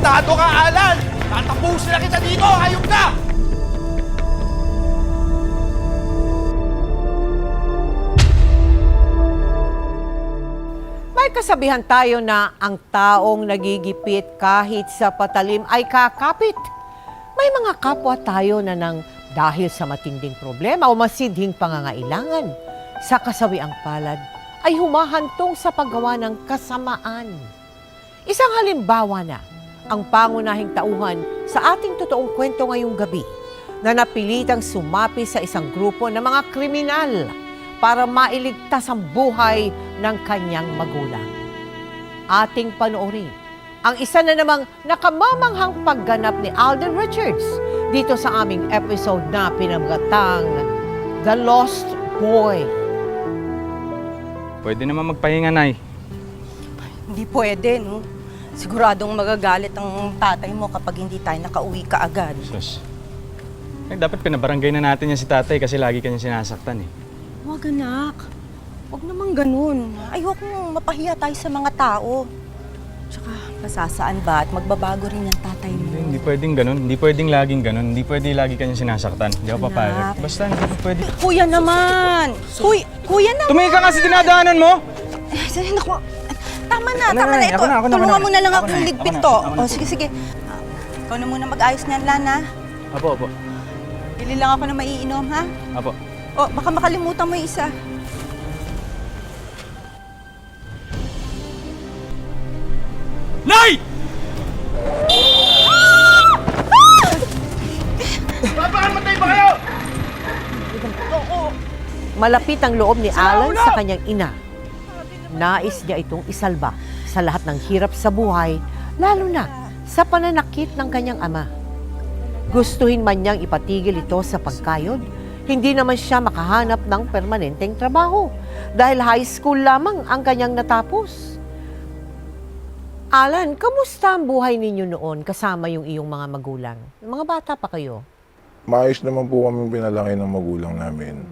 Tarantado ka, Alan! Tatapusin na kita dito! Hayop ka! May kasabihan tayo na ang taong nagigipit kahit sa patalim ay kakapit. May mga kapwa tayo na nang dahil sa matinding problema o masidhing pangangailangan, sa kasawiang palad ay humahantong sa paggawa ng kasamaan. Isang halimbawa na ang pangunahing tauhan sa ating totoong kwento ngayong gabi na napilitang sumapi sa isang grupo ng mga kriminal para mailigtas ang buhay ng kanyang magulang. Ating panoorin ang isa na namang nakamamanghang pagganap ni Alden Richards dito sa aming episode na pinamagatang The Lost Boy. Pwede naman magpahinga, Nay. Hindi pwede, no? Siguradong magagalit ang tatay mo kapag hindi tayo nakauwi ka agad. Sus. Dapat pinabarangay na natin yan si tatay kasi lagi kanya sinasaktan eh. Huwag anak. Huwag naman ganun. Ayokong mapahiya tayo sa mga tao. Tsaka, masasaan ba at magbabago rin yung tatay mo? Hindi pwedeng ganun. Hindi pwedeng laging ganun. Hindi pwede lagi kanya sinasaktan. Hindi ako papayag. Basta hindi pwede. Kuya naman! Kuya naman! Tumingin ka nga sa dinadaanan mo! Naku, tama na. Ako na. Tulungan mo na lang akong Ako ligpit na. to. Ako na. O, sige. Ikaw na muna mag-ayos niyan, Lana. Apo. Bili lang ako na maiinom, ha? Apo. O, baka makalimutan mo yung isa. Nay! Papamatay ba kayo? Malapit ang loob ni Alan sa kanyang ina. Nais niya itong isalba sa lahat ng hirap sa buhay, lalo na sa pananakit ng kanyang ama. Gustuhin man niyang ipatigil ito sa pagkayod, hindi naman siya makahanap ng permanenteng trabaho dahil high school lamang ang kanyang natapos. Alan, kamusta ang buhay ninyo noon kasama yung iyong mga magulang? Mga bata pa kayo? Maayos naman po kami pinalaki ng magulang namin.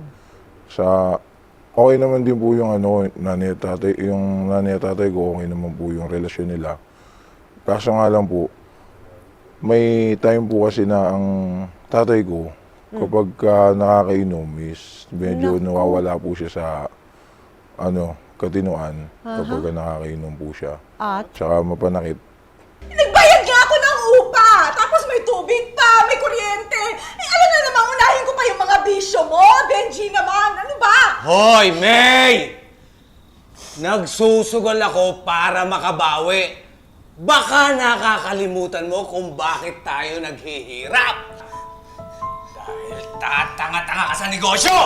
Okay naman din po yung nanay at tatay ko, okay naman po yung relasyon nila. Kaso nga lang po, may time po kasi na ang tatay ko, kapag nakakainom is medyo nawawala po siya sa katinoan kapag nakakainom po siya. At? Tsaka mapanakit. Nagbayad nga ako ng upa! Tapos may tubig pa, may kuryente. Alam na naman, unahin ko pa yung mga bisyo mo. Benji naman, ano ba? Hoy, May! Nagsusugal ako para makabawi. Baka nakakalimutan mo kung bakit tayo naghihirap. Dahil tatanga-tanga ka sa negosyo!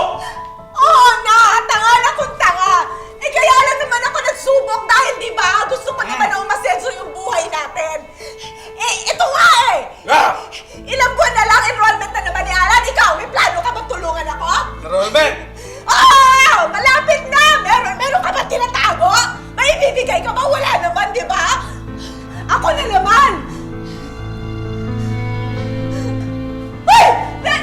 Oo na! Tanga na kung tanga! Kaya lang naman ako nagsubok dahil di ba gusto ko naman na umasenso yung buhay natin. Ito nga eh! Ah! Ilang buwan na lang enrollment na naman ni Alan. Ikaw, may plano ka bang tulungan ako? Enrollment! Oh! Malapit na! Meron ka ba tinatago? May ibibigay ka ba? Wala naman, di ba? Ako na naman! Uy! Wag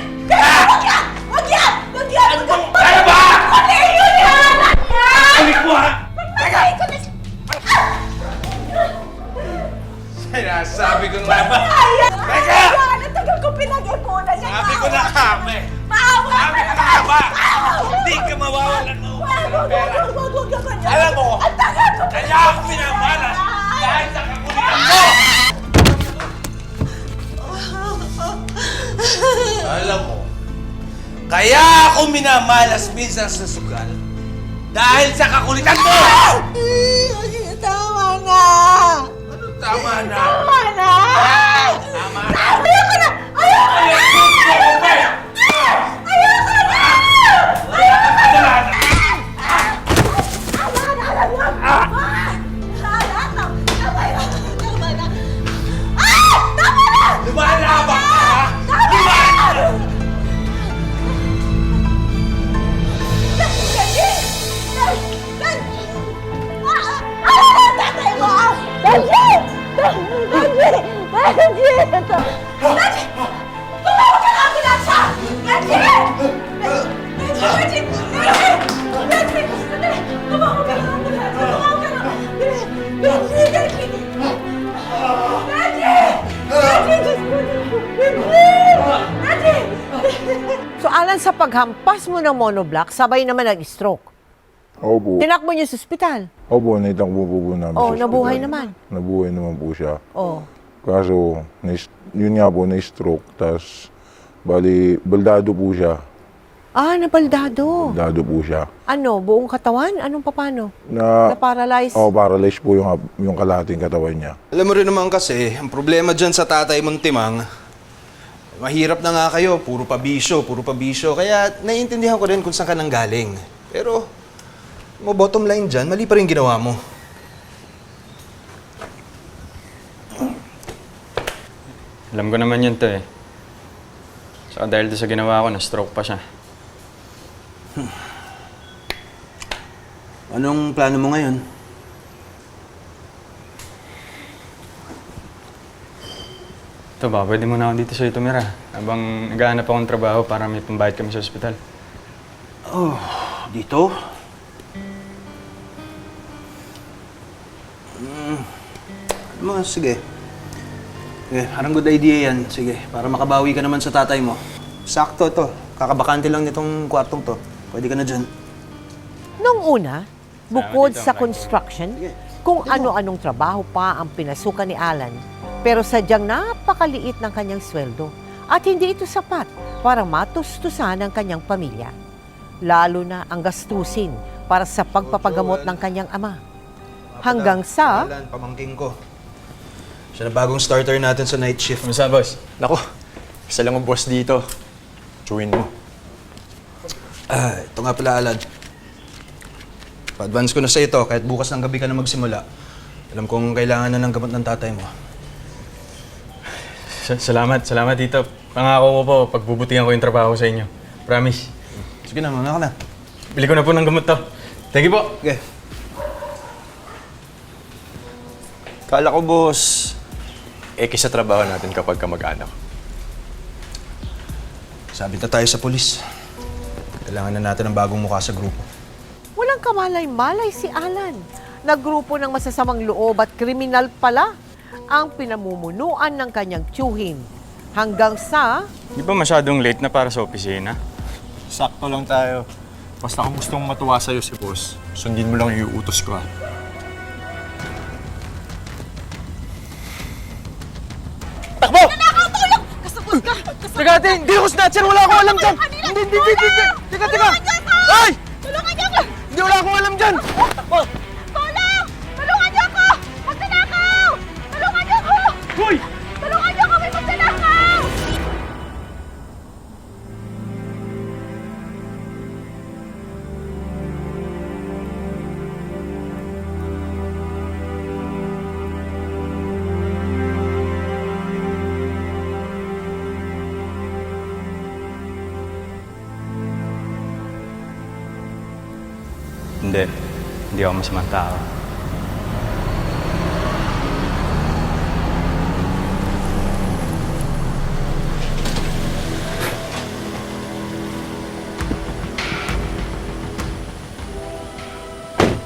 yan! Wag yan! Wag yan! Ano ba? Kuliyo yan! Ulit mo ha! Teka! Teka! Sinasabi ko nga ba? Teka! Ayan! Ang tagal ko pinag-ipunan yan! Sabi ko na kami! Maawa Sabi ko na ba? Hindi ka mawawalan mo ng pera. Wag ka ganyan! Alam mo, Ang tagal ko kaya ako pinamalas dahil sa kakulitan mo! Alam mo, kaya ako minamalas minsan sa sugal dahil sa kakulitan mo! Tama na! Ano tama na? Tama na! Tama na! Ayoko na! Ayoko na! Ayoko na! Lumalaban ka! Lumalaban! Tumawag ka ng ambulansya! Benji! Benji! Benji! Tumawag ka ng ambulansya! Tumawag ka ng... Benji! Benji! Benji! sa paghampas mo ng monoblock, sabay naman nag-stroke. Opo. Tinakbo niyo sa ospital. Opo, naitakbo po namin Oh, sa nabuhay ospital. naman. Nabuhay naman po siya. Oh. Kaso, yun nga po, na-stroke. Tapos, bali, baldado po siya. Ah, nabaldado. Baldado po siya. Ano, buong katawan? Anong papano? Na, Na-paralyze? paralyzed po yung kalahating katawan niya. Alam mo rin naman kasi, ang problema dyan sa tatay mong timang, mahirap na nga kayo, puro pabisyo. Kaya naiintindihan ko rin kung saan ka nang galing. Pero, bottom line dyan, mali pa rin ginawa mo. Alam ko naman yun to eh. Saka dahil doon sa ginawa ko, na-stroke pa siya. Anong plano mo ngayon? Ito ba, pwede mo na ako dito sa'yo tumira. Habang naghahanap akong trabaho para may pambayad kami sa ospital. Oh, dito? Sige. Parang good idea yan. Sige, para makabawi ka naman sa tatay mo. Sakto to. Kakabakante lang nitong kwartong to. Pwede ka na dyan. Nung una, bukod dito, sa Mike. construction, kung ano-anong trabaho pa ang pinasukan ni Alan, pero sadyang napakaliit ng kanyang sweldo at hindi ito sapat para matustusan ang kanyang pamilya. Lalo na ang gastusin para sa pagpapagamot ng kanyang ama. Hanggang sa... Alan, pamangking ko. Siya na bagong starter natin sa night shift. Kumusta, boss? Nako, isa lang ang boss dito. Chewin mo. Ito nga pala, Alan. Pa-advance ko na sa ito, kahit bukas ng gabi ka na magsimula. Alam kong kailangan na ng gamot ng tatay mo. Salamat dito. Pangako ko po, pagbubutihan ko yung trabaho sa inyo. Promise. Sige na, mga ka na. Bili ko na po ng gamot to. Thank you po. Okay. Kala ko, boss, sa trabaho natin kapag kamag-anak. Sabit na tayo sa polis. Kailangan na natin ng bagong mukha sa grupo. Walang kamalay-malay si Alan. Nagrupo ng masasamang loob at kriminal pala ang pinamumunuan ng kanyang tiyuhin. Hanggang sa... Di ba masyadong late na para sa opisina? Sakto lang tayo. Basta kung gusto mong matuwa sa'yo si boss, sundin mo lang yung utos ko, ha. Takbo! Nakakatulog! Kasabot ka! Teka, hindi ako snatcher! Wala akong alam dyan! Hindi! Teka! Ay! Tulungan niyo ako! Hindi, wala akong alam dyan! Takbo! Tulong! Tulungan niyo ako! Magnanakaw! Tulungan niyo ako! Hoy! Tulungan niyo ako! May magnanakaw! Hindi ako masamang tao.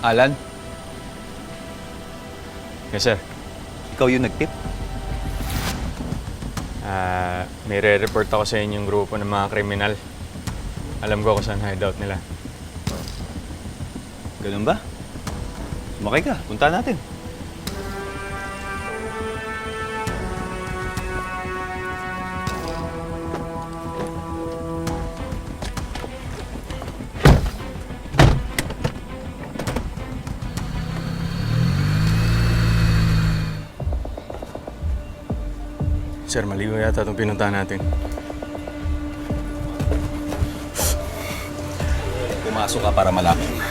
Alan, Yes, sir. ikaw yung nag-tip? May re-report ako sa inyong grupo ng mga kriminal. Alam ko kung saan hideout nila. Ganun ba? Sumakay ka, punta natin. Sir, mali ko yata itong pinuntahan natin. Pumasok ka para malaman.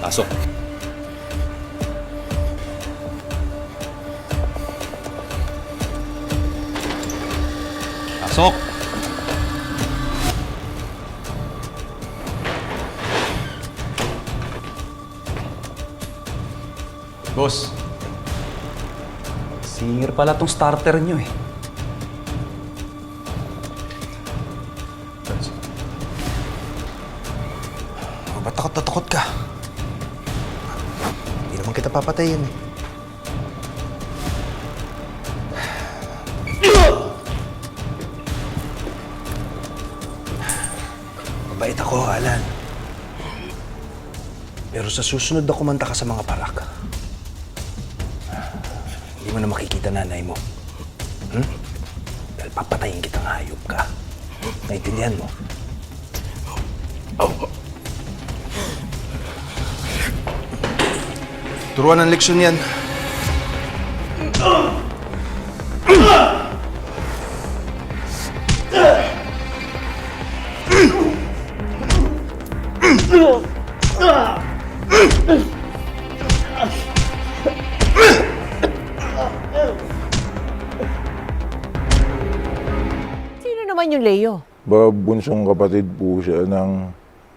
Pasok. Pasok! Boss, singer pala tong starter nyo eh. Ba't takot na takot ka? Hindi naman kita papatayin eh. Alan. Pero sa susunod na kumanta ka sa mga parak, hindi mo na makikita nanay mo. Dahil papatayin kitang hayop ka. Naintindihan mo? Turuan ng leksyon yan. Sino naman yung Leo? Bunsong kapatid po siya ng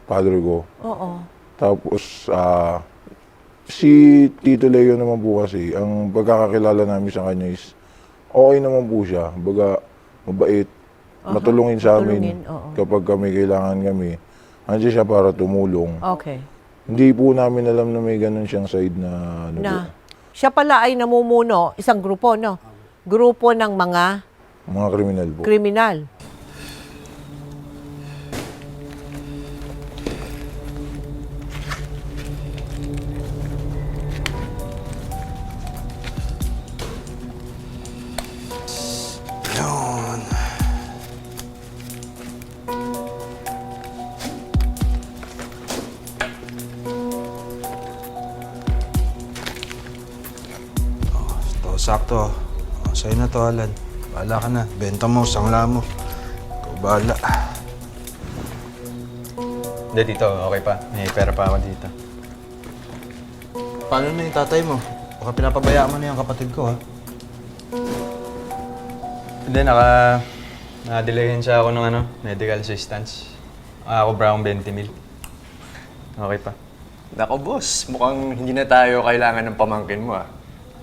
padre ko. Oo. Tapos, si Tito Leo naman po kasi, ang pagkakakilala namin sa kanya is, okay naman po siya. Baga, mabait, matulungin sa amin Matulungin, oo. kapag kami kailangan kami. Andiyan siya para tumulong. Okay. Hindi po namin alam na may ganun siyang side na ano po, Na, siya pala ay namumuno, isang grupo, no? Grupo ng mga mga kriminal po. kriminal. Yun. Ito, sakto. Sa'yo na to, Alan. Bahala ka na. Benta mo, sangla mo. Ikaw bahala. Hindi, Tito. Okay pa. May pera pa ako dito. Paano na yung tatay mo? Baka pinapabayaan mo na yung kapatid ko, ha? Hindi, nakadelayan siya ako ng medical assistance. Ako brown 20,000. Okay pa. Nako boss, mukhang hindi na tayo kailangan ng pamangkin mo ah.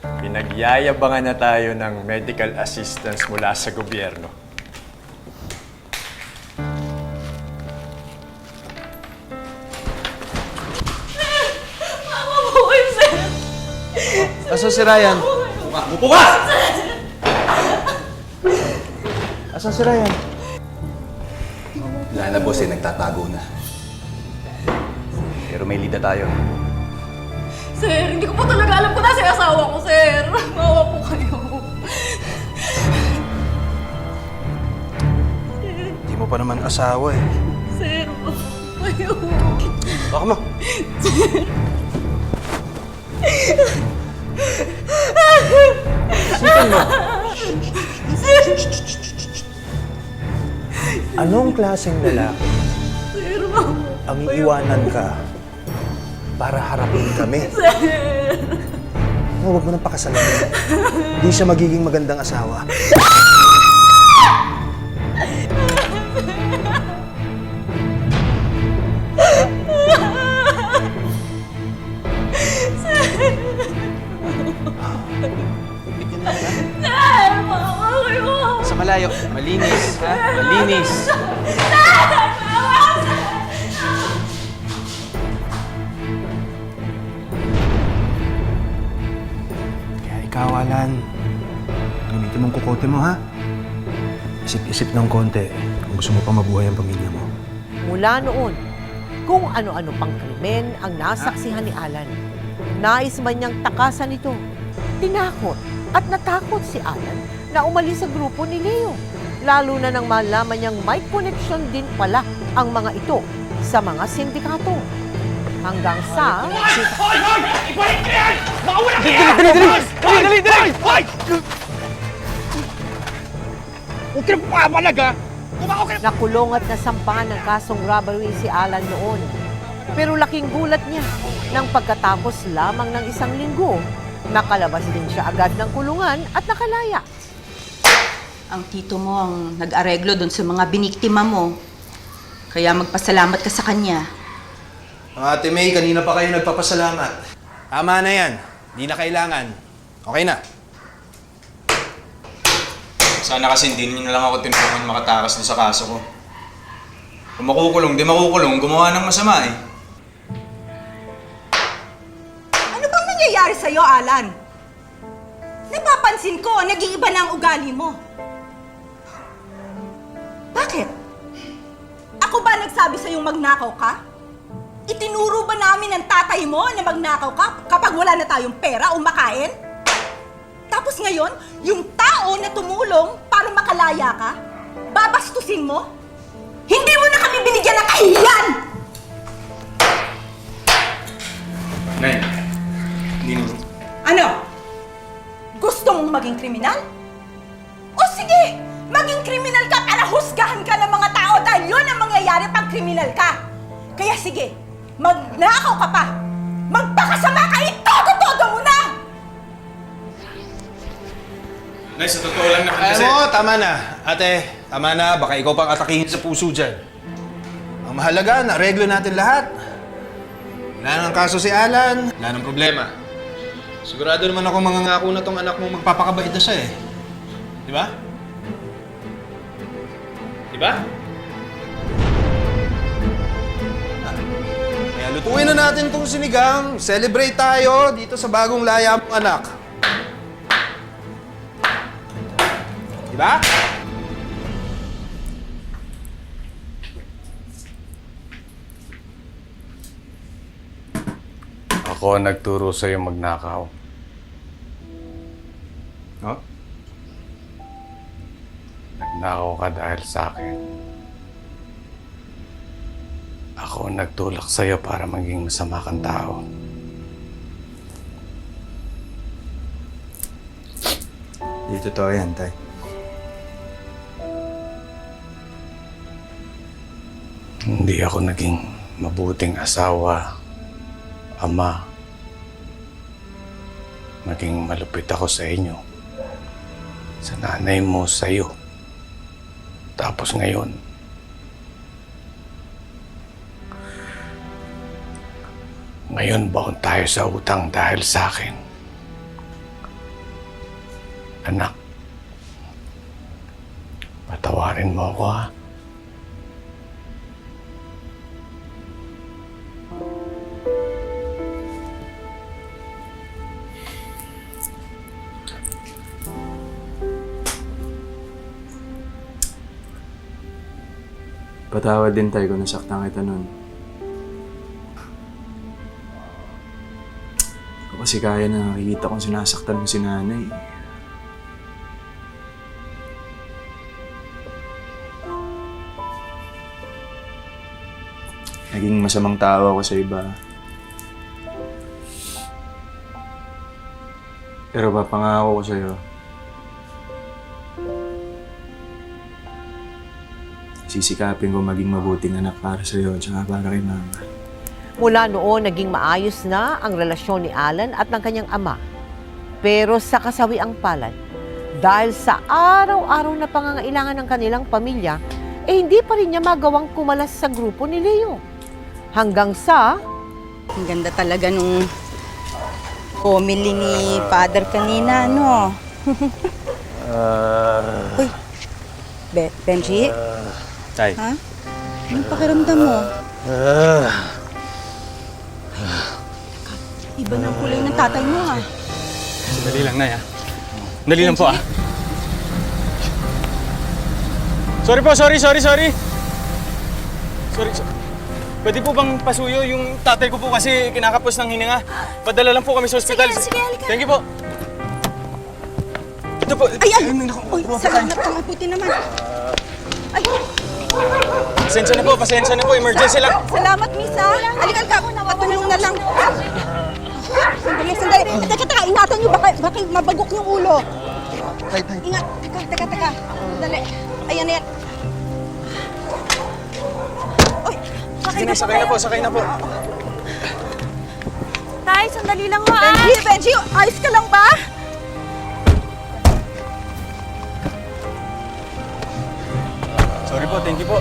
Pinagyayabangan na tayo ng medical assistance mula sa gobyerno. Asan si Ryan? Upo ka! Asan si Ryan? Wala na, boss, nagtatago na. Pero may lida tayo. Sir, hindi ko po talaga alam kung nasa yung asawa ko, sir. Mawa po kayo. Hindi mo pa naman asawa eh. Sir, mawa po kayo. Baka mo. Anong klaseng lalaki Sir, mawa. ang iiwanan ka para harapin kami? Huwag mo nang pakasalan. Hindi siya magiging magandang asawa. Sir, mawa kayo. Sa malayo. Malinis, ha? Malinis. Kaya ikaw, Alan, gamitin mong kukote mo, ha? Isip-isip ng konti kung gusto mo pa mabuhay ang pamilya mo. Mula noon, kung ano-ano pang krimen ang nasaksihan ni Alan. Nais man niyang takasan ito. Tinakot at natakot si Alan na umalis sa grupo ni Leo. Lalo na nang malaman niyang may connection din pala ang mga ito sa mga sindikato. Hanggang sa... Nakulong at nasampahan ng kasong robbery si Alan noon. Pero laking gulat niya nang pagkatapos lamang ng isang linggo, nakalabas din siya agad ng kulungan at nakalaya. Ang tito mo ang nag-areglo doon sa mga biniktima mo. Kaya magpasalamat ka sa kanya. Ang Ate May, kanina pa kayo nagpapasalamat. Tama na yan. Di na kailangan. Okay na. Sana kasi hindi niyo na lang ako tinulungan makatakas din sa kaso ko. Kung makukulong, di makukulong, gumawa ng masama eh. Ano bang nangyayari sa'yo, Alan? Napapansin ko, nag-iiba na ang ugali mo. Bakit? Ako ba nagsabi sa'yong magnakaw ka? Itinuro ba namin ng tatay mo na magnakaw ka kapag wala na tayong pera o makain? Tapos ngayon, yung tao na tumulong para makalaya ka, babastusin mo? Hindi mo na kami binigyan ng kahihiyan! Nay, hindi naman. Ano? Gusto mong maging kriminal? O sige, maging kriminal ka para husgahan ka ng mga tao dahil yun ang mangyayari pag kriminal ka. Kaya sige, magnakaw ka pa. Magpakasama ka, itodo-todo mo na! Nay, sa totoo lang naman kasi... tama na. Ate, tama na. Baka ikaw pang atakihin sa puso dyan. Ang mahalaga, nareglo natin lahat. Wala nang kaso si Alan. Wala nang problema. Sigurado naman ako mangangako na tong anak mo magpapakabait na siya eh. Di ba? Di ba? Kaya lutuin na natin tong sinigang. Celebrate tayo dito sa bagong laya mong anak. Di ba? Ako ang nagturo sa'yo magnakaw. Oh? Nagnakaw ka dahil sa akin. Ako ang nagtulak sa'yo para maging masama kang tao. Hindi totoo yan, Tay. Hindi ako naging mabuting asawa, ama. Maging malupit ako sa inyo. Sa nanay mo, sa'yo. Tapos ngayon, baon tayo sa utang dahil sa akin. Anak, patawarin mo ako, ha? Patawad din tayo kung nasaktan kita nun. Kasi kaya na nakikita kong sinasaktan mo si nanay. Naging masamang tao ako sa iba. Pero papangako ko sa'yo, sisikapin ko maging mabuting anak para sa'yo at saka para kay mama. Mula noon, naging maayos na ang relasyon ni Alan at ng kanyang ama. Pero sa kasawiang palad, dahil sa araw-araw na pangangailangan ng kanilang pamilya, hindi pa rin niya magawang kumalas sa grupo ni Leo. Hanggang sa... Ang ganda talaga nung homily ni Father kanina, no? Uy, Benji? Tay. Ha? Anong pakiramdam mo? Iba ng kulay ng tatay mo, ha? Dali lang, Nay, ha? Dali lang po, ah. Sorry po, sorry. Sorry. Pwede po bang pasuyo yung tatay ko po kasi kinakapos ng hininga? Padala lang po kami sa ospital. Sige, halika. Thank you po. Ito po. Ayan! Uy, salamat ka mabuti naman. Ay, Pasensya na po. Emergency lang. salamat, Miss, ha? Halika ka, patulong na lang. Sandali. Teka, ingatan niyo, baka mabagok yung ulo. Ingat, teka. Sandali. Ayan. Uy, Sakay na po. Tay, sandali lang ho, Benji, ayos ka lang ba? Sorry po, thank you po.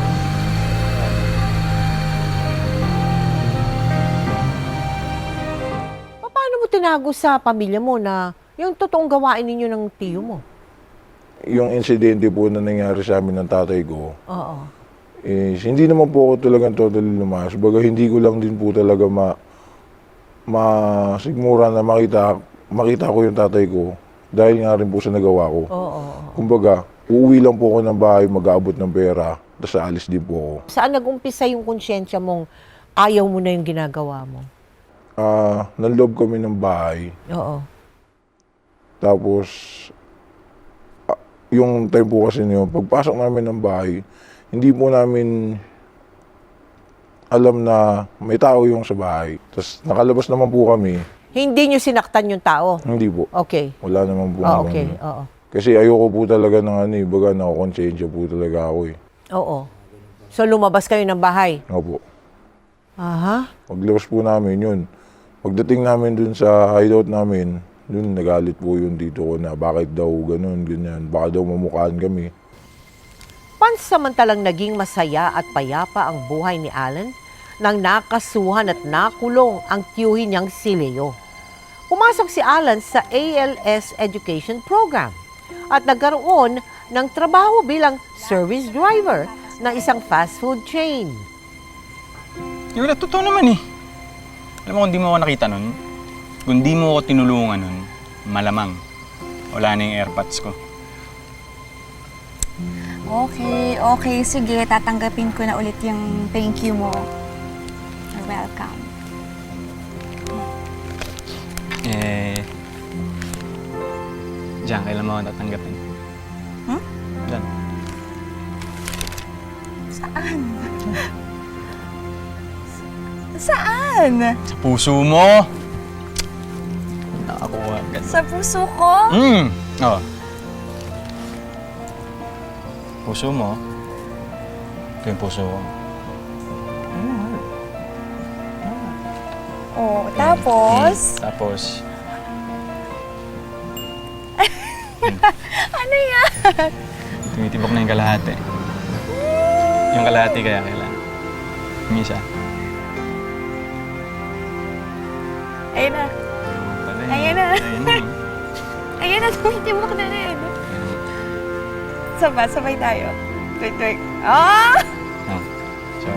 Paano mo tinago sa pamilya mo na yung totoong gawain ninyo ng tiyo mo? Yung insidente po na nangyari sa amin ng tatay ko, Oo. hindi naman po ako talagang totally lumayas. Baga hindi ko lang din po talaga masigmura na makita ko yung tatay ko dahil nga rin po sa nagawa ko. Oo. Kumbaga, uuwi lang po ako ng bahay, mag-aabot ng pera. Tapos aalis din po ako. Saan nag-umpisa yung konsyensya mong ayaw mo na yung ginagawa mo? Nanloob kami ng bahay. Oo. Tapos, yung time po kasi niyo, pagpasok namin ng bahay, hindi po namin alam na may tao yung sa bahay. Tapos nakalabas naman po kami. Hindi nyo sinaktan yung tao? Hindi po. Okay. Wala naman po. Oh, okay. Oo. Kasi ayoko po talaga ng baga nakakonsensya po talaga ako eh. Oo. So lumabas kayo ng bahay? Opo. Aha. Paglabas po namin yun. Pagdating namin dun sa hideout namin, dun nagalit po yung dito ko na bakit daw ganun, ganyan. Baka daw mamukhaan kami. Pansamantalang naging masaya at payapa ang buhay ni Alan nang nakasuhan at nakulong ang tiyuhin niyang si Leo. Pumasok si Alan sa ALS Education Program at nagkaroon ng trabaho bilang service driver ng isang fast food chain. Wala, totoo naman eh. Alam mo, kung di mo ako nakita nun, kung di mo ako tinulungan nun, malamang wala na yung airpods ko. Okay. Sige, tatanggapin ko na ulit yung thank you mo. You're welcome. Diyan, kailan mo ako tatanggapin? Hmm? Diyan. Saan? Sa puso mo! Nakakuha agad. Sa puso ko? Oo. Puso mo? Ito yung puso ko. Oh, tapos? Tapos, Ano yan? tumitibok na yung kalahati. Yung kalahati kaya kailan. Yung isa. Ayun na. Pala Ayan na. Ayun na. Ayun na, tumitibok na rin. Sabay tayo. Wait. Ah! Oh. So,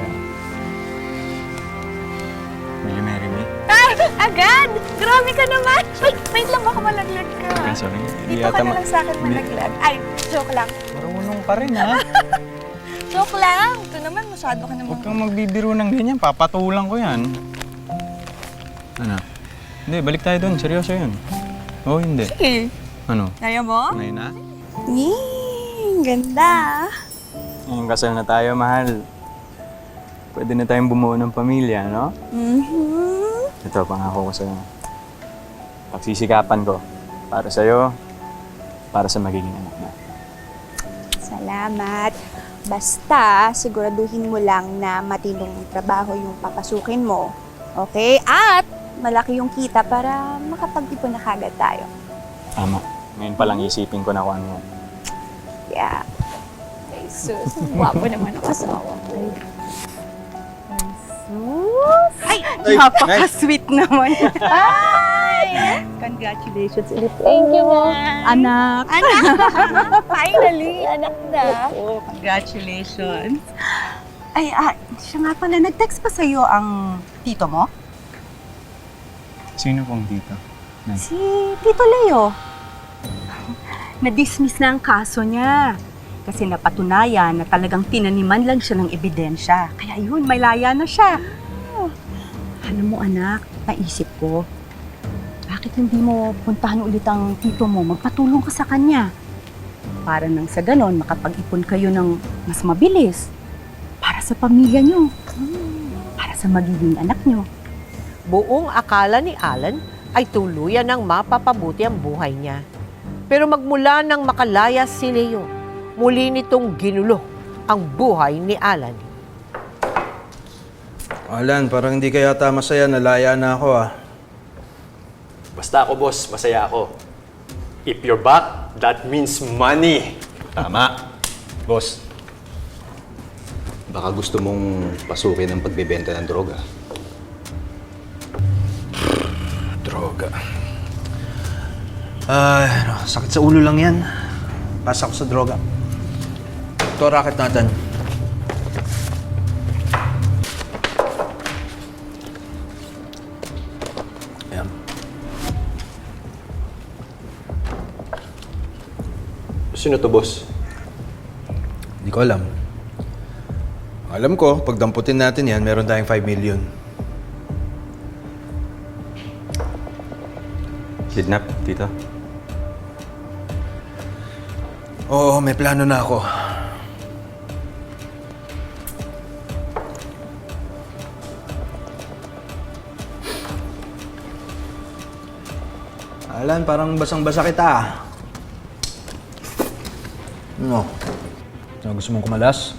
will you marry me? Ay! Agad! Grabe ka naman! Wait lang, baka malaglag ka. Okay, sorry. Dito ka na lang sa akin malaglag. Ay, joke lang. Marunong ka rin, ha? Joke lang. Ito naman, masyado ka naman. Huwag kang magbibiro ng ganyan. Papatulang ko yan. Ano? Hindi, balik tayo doon. Seryoso yun. Oo, hindi. Sige. Ano? Kaya mo? Ngayon na? Ganda. Ngayong kasal na tayo, mahal. Pwede na tayong bumuo ng pamilya, no? Mm-hmm. Ito, pangako ko sa'yo. Pagsisikapan ko. Para sa'yo, para sa magiging anak mo. Salamat. Basta, siguraduhin mo lang na matinong trabaho yung papasukin mo. Okay? At malaki yung kita para makapag-ipon na kagad tayo. Tama. Ngayon pa lang isipin ko na kung ano. Yeah. Ay, sus. Wapo naman ang asawa ko. Ay, napaka-sweet naman. Ay! Congratulations ulit. Thank you, Anak. Finally, anak na. Oh, congratulations. Ay, siya nga pala, nag-text pa sa'yo ang tito mo? Sino pong dito? Si Tito Leo. Na-dismiss na ang kaso niya. Kasi napatunayan na talagang tinaniman lang siya ng ebidensya. Kaya yun, may laya na siya. Alam mo anak, naisip ko, bakit hindi mo puntahan ulit ang tito mo, magpatulong ka sa kanya? Para nang sa ganon, makapag-ipon kayo ng mas mabilis. Para sa pamilya niyo. Para sa magiging anak niyo. Buong akala ni Alan ay tuluyan ng mapapabuti ang buhay niya. Pero magmula nang makalaya si Leo, muli nitong ginulo ang buhay ni Alan. Alan, parang hindi ka yata masaya, nalaya na ako ah. Basta ako, boss. Masaya ako. If you're back, that means money. Tama. Boss, Baka gusto mong pasukin ang pagbebenta ng droga. droga. Sakit sa ulo lang yan. Pasa ko sa droga. Ito, racket natin. Ayan. Sino to, boss? Hindi ko alam. Alam ko, pag damputin natin yan, meron tayong 5 million. Kidnap, tito. Oo, may plano na ako. Alan, parang basang-basa kita ah. Ano? Gusto mong kumalas?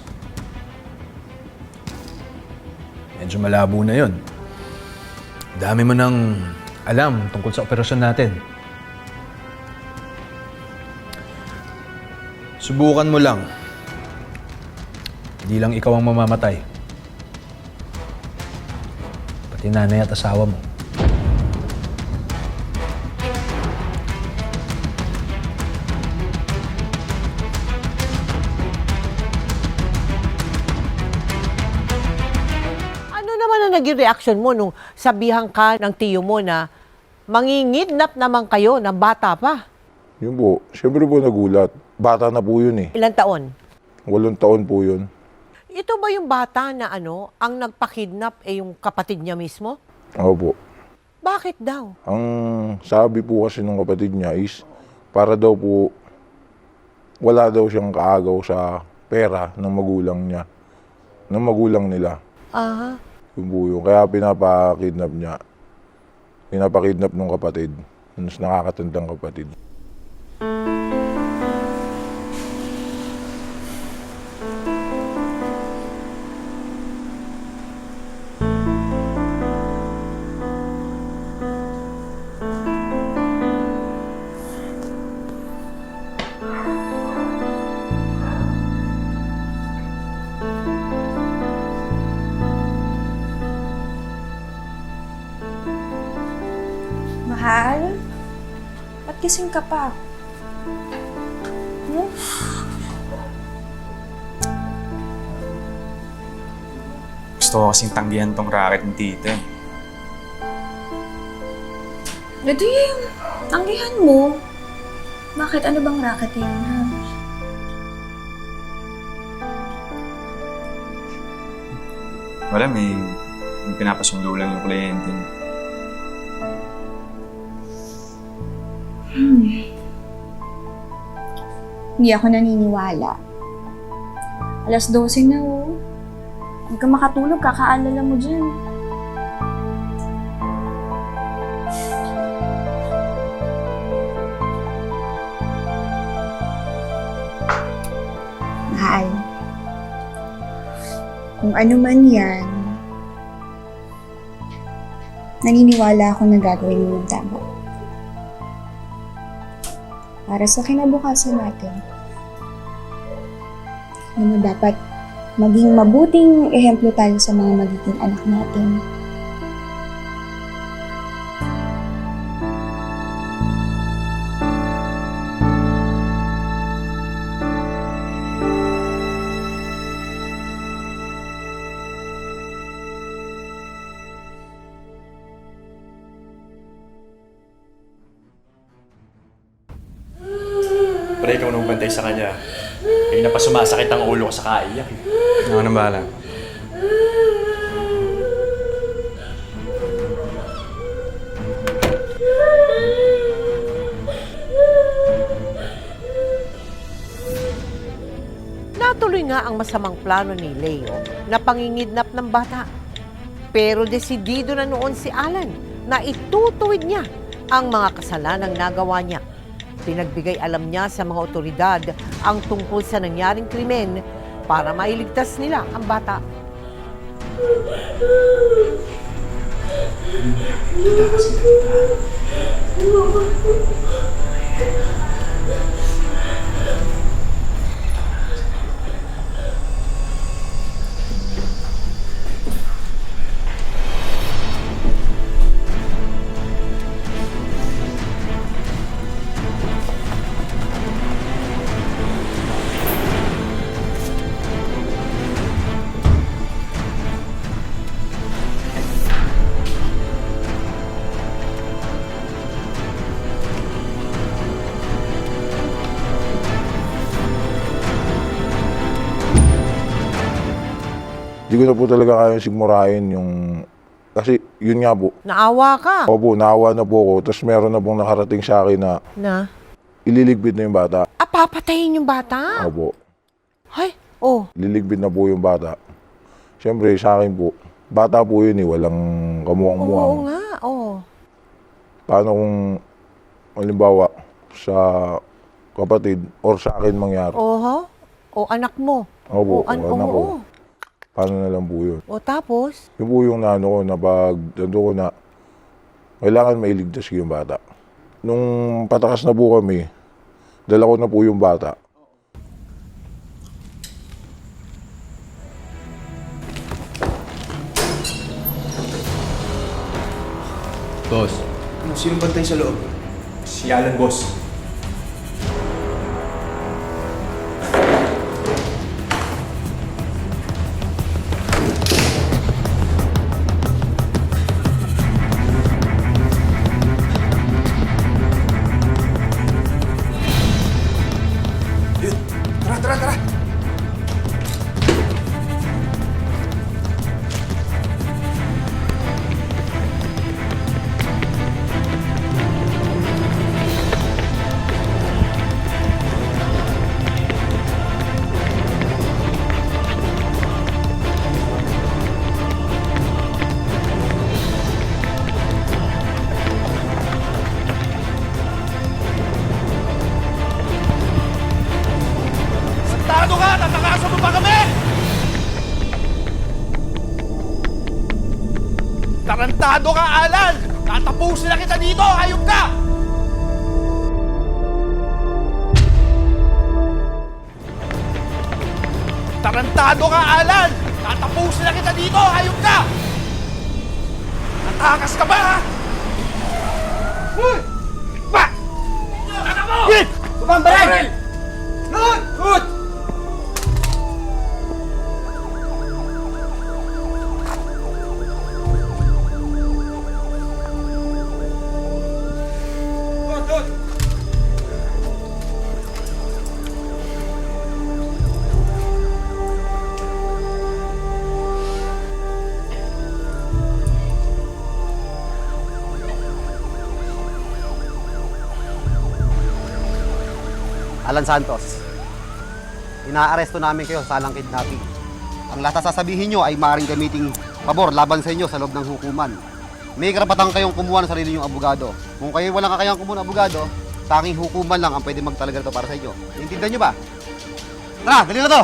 Medyo malabo na yon. Dami mo nang alam tungkol sa operasyon natin. Subukan mo lang. Hindi lang ikaw ang mamamatay. Pati nanay at asawa mo. Ano naman ang naging reaction mo nung sabihan ka ng tiyo mo na mangingidnap naman kayo ng bata pa? Yun po, siyempre po nagulat. Bata na po yun eh. Ilang taon? 8 taon po yun. Ito ba yung bata na ang nagpakidnap yung kapatid niya mismo? Opo. Bakit daw? Ang sabi po kasi ng kapatid niya is para daw po wala daw siyang kaagaw sa pera ng magulang niya, ng magulang nila. Aha. Yun po yun. Kaya pinapakidnap niya. Pinapakidnap ng kapatid. Mas nakakatandang kapatid. Mahal? Ba't gising ka pa? Hmm? Gusto ko kasing tanggihan tong racket ni tita. Edi, tanggihan mo. Bakit? Ano bang racket yan, ha? Wala, may pinapasundo lang yung kliyente. Hindi ako naniniwala. 12:00 na, oh. Huwag ka makatulog, kakaalala mo dyan. Mahal. Kung ano man yan, naniniwala ako na gagawin mo yung tama. Para sa kinabukasan natin. Alam mo, dapat maging mabuting ehemplo tayo sa mga magiging anak natin. Pre, ikaw nung bantay sa kanya. Kaya na pa sumasakit ang ulo ko sa kaiyak eh. Ako nang bahala. Natuloy nga ang masamang plano ni Leo na pangingidnap ng bata. Pero desidido na noon si Alan na itutuwid niya ang mga kasalanang nagawa niya. Pinagbigay alam niya sa mga otoridad ang tungkol sa nangyaring krimen para mailigtas nila ang bata. Di ko na po talaga kaya sigmurahin yung... Kasi yun nga po. Naawa ka. Opo, naawa na po ako. Tapos meron na pong nakarating sa akin na Na? ililigpit na yung bata. Ah, papatayin yung bata? Opo. Ay, oh. Liligpit na po yung bata. Siyempre, sa akin po, bata po yun eh. Walang Oo kamukhang-mukhang. nga, oh. Paano kung, halimbawa, sa kapatid or sa akin mangyari? Oho. O anak mo. Opo, O, anak ko. oo. Paano na lang po yun? O tapos? Yun po yung naano ko na pag nando ko na kailangan mailigtas ko yung bata. Nung patakas na po kami, dala ko na po yung bata. Boss, Sino bantay sa loob? Si Alan, boss. Yun. Tara, tara, tara! Santado ka! Tatakasan mo pa kami! Tarantado ka, Alan! Tatapusin na kita dito! Hayop ka! Tarantado ka, Alan! Tatapusin na kita dito! Hayop ka! Natakas ka ba, ha? Hoy! Ba! Ano mo? Git! Baril! Good! Good! Alan Santos, inaaresto namin kayo sa salang kidnapping. Ang lahat na sasabihin nyo ay maaaring gamiting pabor laban sa inyo sa loob ng hukuman. May karapatan kayong kumuha ng sarili nyong abogado. Kung kayo walang kakayang kumuha ng abogado, tanging hukuman lang ang pwede magtalaga nito para sa inyo. Naintindihan nyo ba? Tara, dali na to!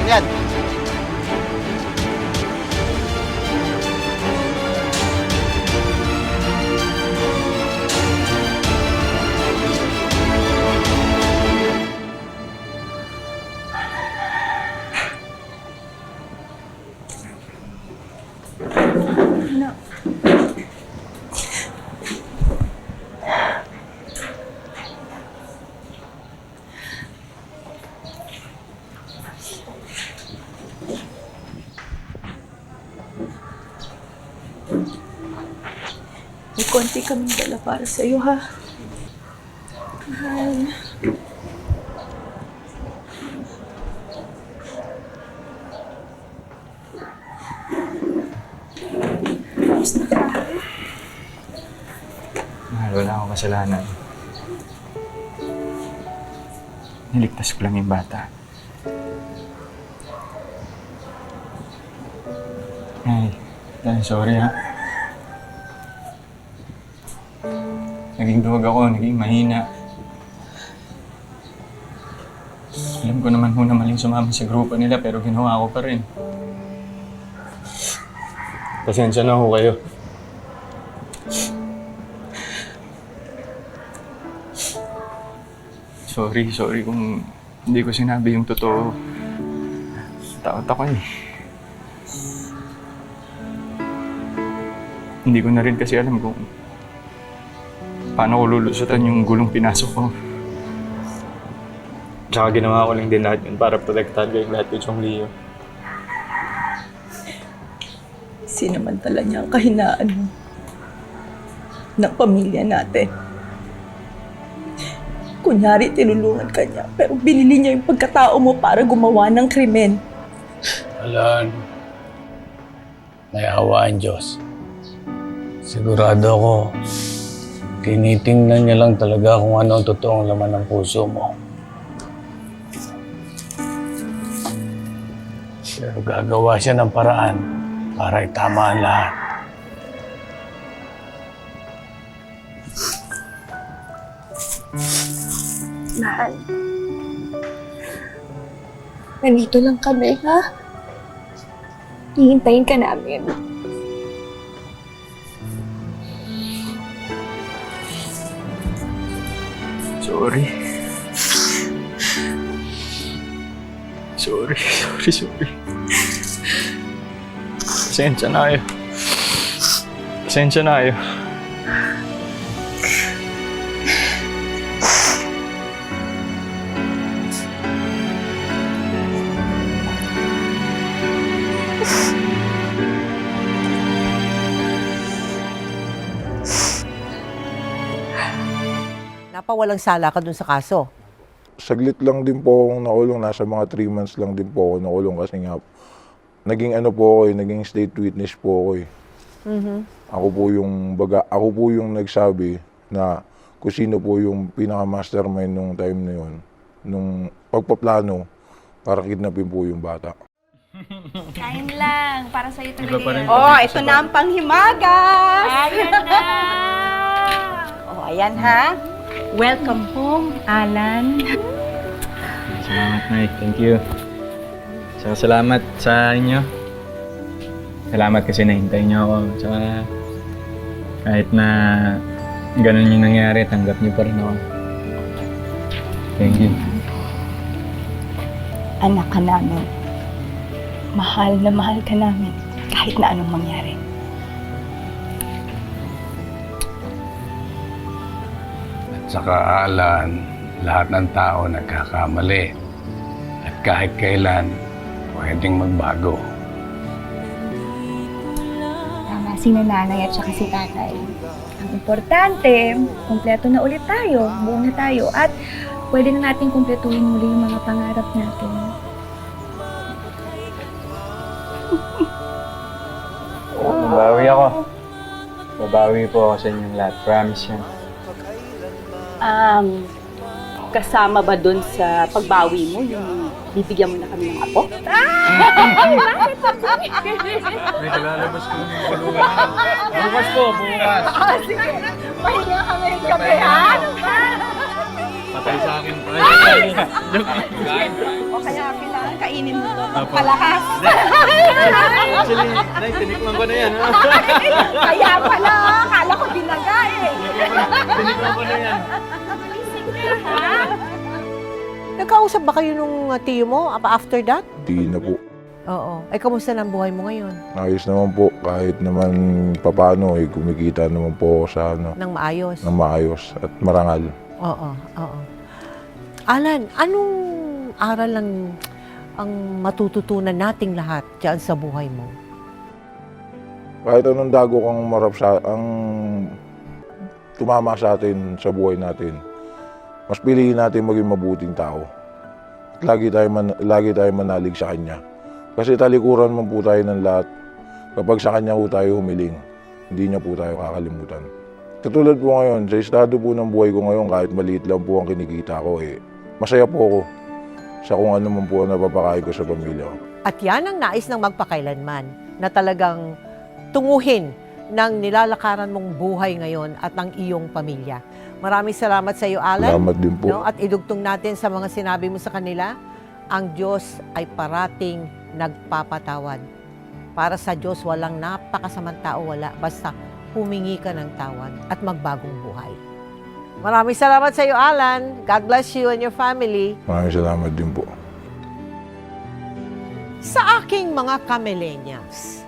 Ayan. May konti kaming dala para sa'yo, ha? Mahal. Tapos na ka. Mahal, wala akong kasalanan. Niligtas ko lang yung bata. Ay, dahil sorry ha. Naging duwag ako, naging mahina. Alam ko naman na maling sumama sa grupo nila pero ginawa ko pa rin. Pasensya na ho kayo. Sorry kung hindi ko sinabi yung totoo. Takot ako eh. Hindi ko na rin kasi alam kung paano ko lulusutan yung gulong pinasok ko. Tsaka ginawa ko lang din lahat yun para protektahan kayong lahat kay Chong Leo. Sinamantala niya ang kahinaan mo. ng pamilya natin. Kunyari, tinulungan ka niya, pero binili niya yung pagkatao mo para gumawa ng krimen. Alan, may awa ang Diyos. Sigurado ako, tinitingnan niya lang talaga kung ano ang totoong laman ng puso mo. Pero gagawa siya ng paraan para itama ang lahat. Mahal. Nandito lang kami, ha? Hihintayin ka namin. Sorry. Sorry. Pasensya na kayo. Napawalang sala ka dun sa kaso. Saglit lang din po akong nakulong. Nasa mga 3 months lang din po ako nakulong kasi nga naging ano po ako naging state witness po ako eh. Ako po yung nagsabi na kung sino po yung pinaka-mastermind nung time na yun. Nung pagpaplano para kidnapin po yung bata. Kain lang. Para sa'yo talaga yan. Oh, ito na ang panghimagas! Ayan na! Oh, ayan ha. Welcome home, Alan. Salamat, Nay. Thank you. Saka salamat sa inyo. Salamat kasi nahintay niyo ako. Saka kahit na ganun yung nangyari, tanggap niyo pa rin ako. Thank you. Anak ka namin. Mahal na mahal ka namin kahit na anong mangyari. Saka Alan, lahat ng tao nagkakamali. At kahit kailan, pwedeng magbago. Tama si nanay at saka si tatay. Ang importante, kumpleto na ulit tayo, buo na tayo, at pwede na natin kumpletuhin muli yung mga pangarap natin. Babawi ako. Babawi po ako sa inyong lahat. Promise yan. Kasama ba dun sa pagbawi mo yung bibigyan mo na kami ng apo? May tagalabas ko yung kulungan. Bukas po, bukas. Sige, pahinga ka ngayon kami ha. Patay sa akin pa. O kaya kailangan kainin mo to. Palakas. Actually, Nay, tinikman ko na yan. Kaya pala, akala ko binaga eh. Tinikman ko na yan. Nagkausap ba kayo nung tiyo mo after that? Di na po. Oo. Ay, kamusta na ang buhay mo ngayon? Ayos naman po kahit naman papano kumikita naman po ako sa Nang maayos? ng maayos at marangal. Oo. Alan, anong aral ang matututunan nating lahat dyan sa buhay mo? Kahit anong dago kang ang tumama sa atin sa buhay natin, mas piliin natin maging mabuting tao. At lagi tayo manalig sa Kanya. Kasi talikuran man po tayo ng lahat. Kapag sa Kanya po tayo humiling, hindi niya po tayo kakalimutan. Katulad po ngayon, sa estado po ng buhay ko ngayon, kahit maliit lang po ang kinikita ko, masaya po ako sa kung ano man po ang napapakain ko sa pamilya ko. At yan ang nais ng magpakailanman, na talagang tunguhin ng nilalakaran mong buhay ngayon at ng iyong pamilya. Maraming salamat sa iyo, Alan. Salamat din po. At idugtong natin sa mga sinabi mo sa kanila, ang Diyos ay parating nagpapatawad. Para sa Diyos, walang napakasamang tao, wala. Basta humingi ka ng tawad at magbagong buhay. Maraming salamat sa iyo, Alan. God bless you and your family. Maraming salamat din po. Sa aking mga kamillennials,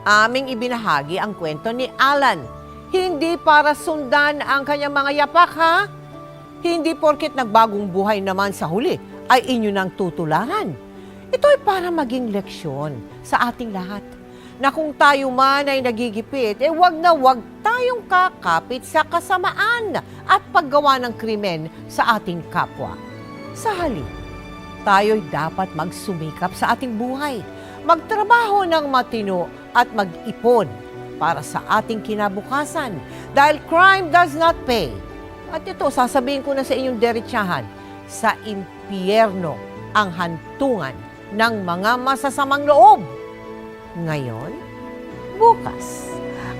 aming ibinahagi ang kwento ni Alan. Hindi para sundan ang kanyang mga yapak, ha? Hindi porket nagbagong buhay naman sa huli ay inyo nang tutularan. Ito ay para maging leksyon sa ating lahat na kung tayo man ay nagigipit, wag na wag tayo tayong kakapit sa kasamaan at paggawa ng krimen sa ating kapwa. Sa halip, tayo'y dapat magsumikap sa ating buhay, magtrabaho ng matino at mag-ipon para sa ating kinabukasan dahil crime does not pay. At ito, sasabihin ko na sa inyong derechahan, sa impyerno ang hantungan ng mga masasamang loob. Ngayon, bukas,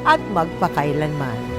at magpakailanman.